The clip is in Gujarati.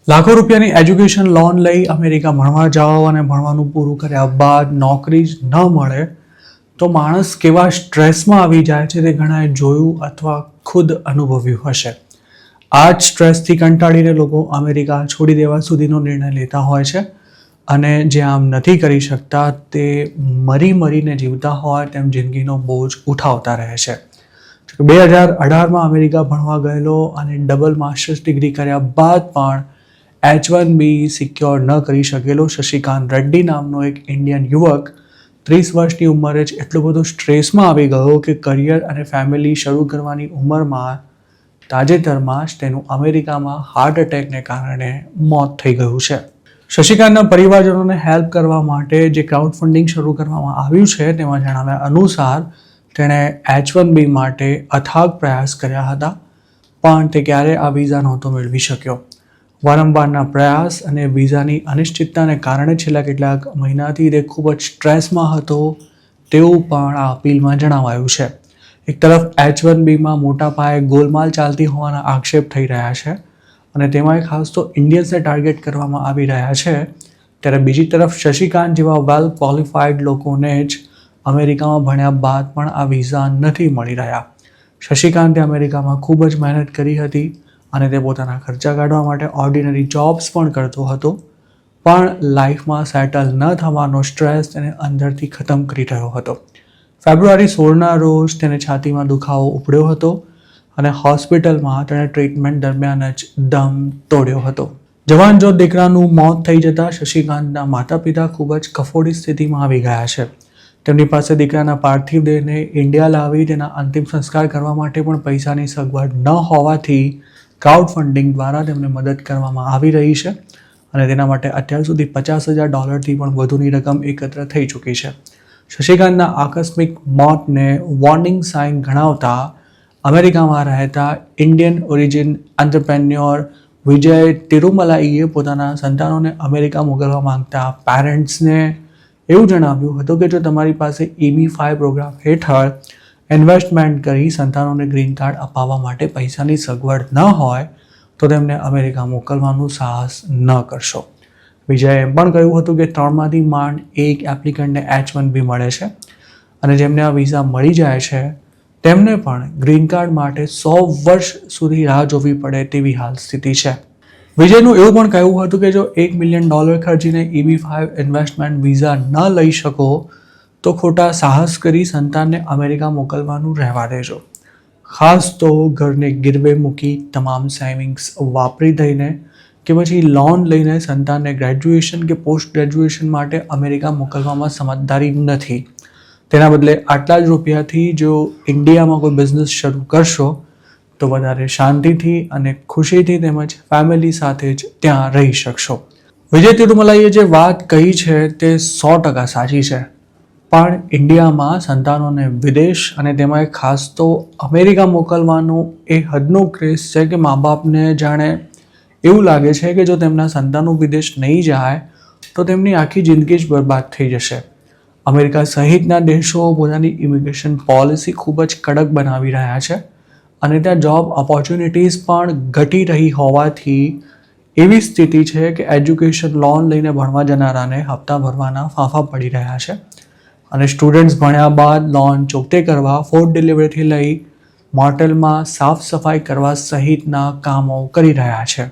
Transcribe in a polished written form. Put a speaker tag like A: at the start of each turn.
A: લાખો રૂપિયાની એજ્યુકેશન લોન લઈ અમેરિકા ભણવા જાઓ અને ભણવાનું પૂરું કર્યા બાદ નોકરી જ ન મળે તો માણસ કેવા સ્ટ્રેસમાં આવી જાય છે તે ઘણાએ જોયું અથવા ખુદ અનુભવ્યું હશે. આ જ સ્ટ્રેસથી કંટાળીને લોકો અમેરિકા છોડી દેવા સુધીનો નિર્ણય લેતા હોય છે અને જે આમ નથી કરી શકતા તે મરીને જીવતા હોય તેમ જિંદગીનો બોજ ઉઠાવતા રહે છે. 2018માં અમેરિકા ભણવા ગયેલો અને ડબલ માસ્ટર્સ ડિગ્રી કર્યા બાદ પણ H1B સિક્યોર ન કરી શકેલો શશિકાંત રેડ્ડી નામનો એક ઇન્ડિયન યુવક 30 વર્ષની ઉંમરે જ એટલો બધો સ્ટ્રેસમાં આવી ગયો કે કરિયર અને ફેમિલી શરૂ કરવાની ઉંમરમાં તાજેતરમાં જ તેનું અમેરિકામાં હાર્ટ એટેકને કારણે મોત થઈ ગયું છે. શશિકાંતના પરિવારજનોને હેલ્પ કરવા માટે જે ક્રાઉડ ફંડિંગ શરૂ કરવામાં આવ્યું છે તેમાં જણાવ્યા અનુસાર તેણે H1B માટે અથાગ પ્રયાસ કર્યા હતા પણ તે ક્યારે આ વિઝા નહોતો મેળવી શક્યો. વારંવારના પ્રયાસ અને વિઝાની અનિશ્ચિતતાને કારણે છેલ્લા કેટલાક મહિનાથી તે ખૂબ જ સ્ટ્રેસમાં હતો તેવું પણ આ અપીલમાં જણાવાયું છે. એક તરફ H1Bમાં મોટા પાયે ગોલમાલ ચાલતી હોવાના આક્ષેપ થઈ રહ્યા છે અને તેમાં ખાસ તો ઇન્ડિયન્સને ટાર્ગેટ કરવામાં આવી રહ્યા છે, ત્યારે બીજી તરફ શશિકાંત જેવા વેલ ક્વોલિફાઈડ લોકોને જ અમેરિકામાં ભણ્યા બાદ પણ આ વિઝા નથી મળી રહ્યા. શશિકાંતે અમેરિકામાં ખૂબ જ મહેનત કરી હતી અને તે પોતાના ખર્ચા કાઢવા માટે ઓર્ડિનરી જોબ્સ પણ કરતો હતો, પણ લાઈફમાં સેટલ ન થવાનો સ્ટ્રેસ તેને અંદરથી ખતમ કરી રહ્યો હતો. ફેબ્રુઆરી 16ના રોજ તેને છાતીમાં દુખાવો ઉપડ્યો હતો અને હોસ્પિટલમાં તેણે ટ્રીટમેન્ટ દરમિયાન જ દમ તોડ્યો હતો. જવાન જો દીકરાનું મોત થઈ જતાં શશિકાંતના માતા પિતા ખૂબ જ કફોડી સ્થિતિમાં આવી ગયા છે. તેમની પાસે દીકરાના પાર્થિવ દેહને ઇન્ડિયા લાવી તેના અંતિમ સંસ્કાર કરવા માટે પણ પૈસાની સગવડ ન હોવાથી ક્રાઉડ ફંડિંગ દ્વારા તેમને મદદ કરવામાં આવી રહી છે અને તેના માટે અત્યાર સુધી $50,000થી પણ વધુની રકમ એકત્ર થઈ ચૂકી છે. શશિકાંતના આકસ્મિક મોતને વોર્નિંગ સાઇન ગણાવતા અમેરિકામાં રહેતા ઇન્ડિયન ઓરિજિન એન્ટરપ્રેન્યોર વિજય તિરુમલાઈએ પોતાના સંતાનોને અમેરિકા મોકલવા માંગતા પેરેન્ટ્સને એવું જણાવ્યું હતું કે જો તમારી પાસે EB-5 પ્રોગ્રામ હેઠળ ઇન્વેસ્ટમેન્ટ કરી સંતાનોને ગ્રીન કાર્ડ અપાવવા માટે પૈસાની સગવડ ન હોય તો તેમને અમેરિકા મોકલવાનું સાહસ ન કરશો. વિજયે એમ પણ કહ્યું હતું કે 3માંથી માંડ એક એપ્લિકન્ટને H1B મળે છે અને જેમને આ વિઝા મળી જાય છે તેમને પણ ગ્રીન કાર્ડ માટે 100 વર્ષ સુધી રાહ જોવી પડે તેવી હાલ સ્થિતિ છે. વિજયનું એવું પણ કહેવું હતું કે જો $1 મિલિયન ખર્ચીને EB-5 ઇન્વેસ્ટમેન્ટ વિઝા ન લઈ શકો તો ખોટા સાહસ કરી સંતાનને અમેરિકા મોકલવાનું રહેવા દેજો. ખાસ તો ઘરને ગીરવે મૂકી તમામ સેવિંગ્સ વાપરી દઈને કે પછી લોન લઈને સંતાનને ગ્રેજ્યુએશન કે પોસ્ટ ગ્રેજ્યુએશન માટે અમેરિકા મોકલવામાં સમજદારી નથી. તેના બદલે આટલા જ રૂપિયાથી જો ઇન્ડિયામાં કોઈ બિઝનેસ શરૂ કરશો તો વધારે શાંતિથી અને ખુશીથી તેમજ ફેમિલી સાથે જ ત્યાં રહી શકશો. વિજય તિરુમલાઈએ જે વાત કહી છે તે 100% સાચી છે, પણ ઇન્ડિયામાં સંતાનોને વિદેશ અને તેમાં ખાસ તો અમેરિકા મોકલવાનું એ હદનો ક્રેઝ છે કે મા બાપને જાણે એવું લાગે છે કે જો તેમના સંતાનો વિદેશ નહીં જાય તો તેમની આખી જિંદગી જ બરબાદ થઈ જશે. અમેરિકા સહિતના દેશો પોતાની ઇમિગ્રેશન પોલિસી ખૂબ જ કડક બનાવી રહ્યા છે અને ત્યાં જોબ ઓપોર્ચ્યુનિટીઝ પણ ઘટી રહી હોવાથી એવી સ્થિતિ છે કે એજ્યુકેશન લોન લઈને ભણવા જનારાને હપ્તા ભરવાના ફાંફા પડી રહ્યા છે અને સ્ટુડન્ટ્સ ભણ્યા બાદ લોન ચૂકતે કરવા ફૂડ ડિલિવરીથી લઈ મોટેલમાં સાફ સફાઈ કરવા સહિતના કામો કરી રહ્યા છે.